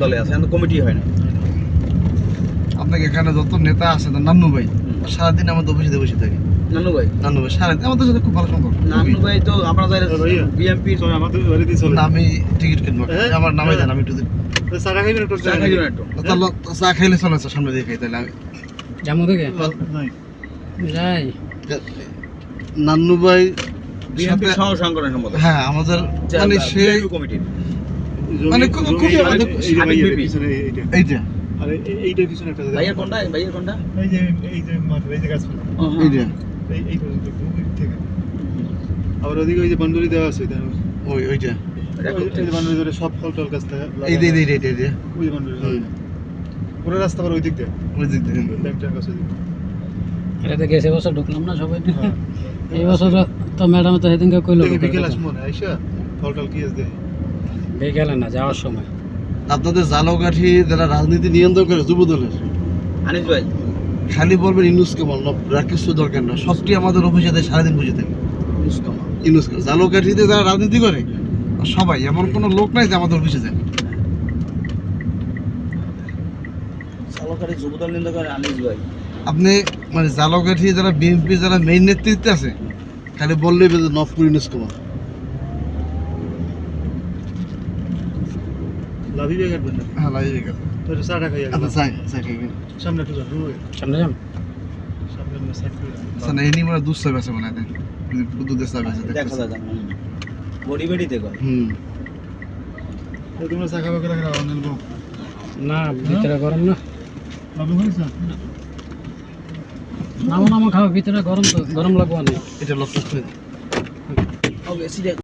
দলে আছে, এখন কমিটি হয় না। আপনাকে এখানে যত নেতা আছে নান্নু ভাই সারাদিন আমাদের অফিসে বসে থাকে। নানু ভাই সারাদিন আমাদের সাথে খুব ভালো সম্পর্ক। নানু ভাই তো আপনাদের বিএমপি আমাদের বাড়িতে চলে। আমি টিকিট কিনবো, আমার নামে জান, আমি একটু চা খাইবেন একটু, চা খাইবেন একটু। তাহলে চা খাইলে চলে, সামনে দিয়ে খাই। তাহলে আমি যাবো দেখে যাই। নান্নু ভাই বিএমপি সহ সংগঠনের সম্পাদক। হ্যাঁ, আমাদের মানে সে কমিটির মানে খুবই আমাদের এইটা আর এইটার পিছনে একটা ভাইয়ের কোনটা, ভাইয়ের কোনটা, এই যে মাঠের এই যে গাছপালা এইটা এই পর্যন্ত থেকে আবার ওদিকে ওই যে বান্ডুরি দেওয়া আছে ওইটা এই যে বান্ডুরি ধরে সব ফল টল গাছ থাকে এই যে ওই যে বান্ডুরি পুরো রাস্তা আবার ওই দিক দিয়ে ব্যাংকটার কাছে এটাতে গেছে বছর ঢুকলাম না সবাই। এই বছর তো ম্যাডাম তো সেদিনকে কইলো বিকেল আসবো না আইসা ফল টল কি দেয় বিকেলে না, যাওয়ার সময়। আপনাদের জালকাঠি যারা রাজনীতি নিয়ন্ত্রণ করে যুব দলের আনিস ভাই খালি বলবেন ইনুসকে বল, রাকেশ দরকার না, সবটি আমাদের অফিসে দেয়, সারাদিন বুঝে থাকে ইনুস। জালকাঠিতে যারা রাজনীতি করে সবাই, এমন কোনো লোক নাই যে আমাদের অফিসে যায়। সরকারি যুবদল নিন্দা করে আনিস ভাই। আপনি মানে জালকাঠি যারা বিএনপি যারা মেইন নেতৃত্বে আছে খালি বললেই নবপুর ইনুস কুমার। লাভি বেগার বন্ধ হ্যাঁ, লাগে তো চাটা খাই আচ্ছা চাই খাইবেন সামনে একটু যান সামনে যাম। সামনে আমরা সাইড করে আচ্ছা, না এনি মানে দুধ সার্ভ আছে মনে হয়, দুধের সার্ভ আছে দেখা যায় না বডি বেডিতে করে। তোমরা চা খাওয়া করে অনেক লোক না, ভিতরে গরম না। লাভি হয়েছে নামো নামো খাও, ভিতরে গরম, তো গরম লাগবো অনেক। এটা লক্ষ্য ও বেশি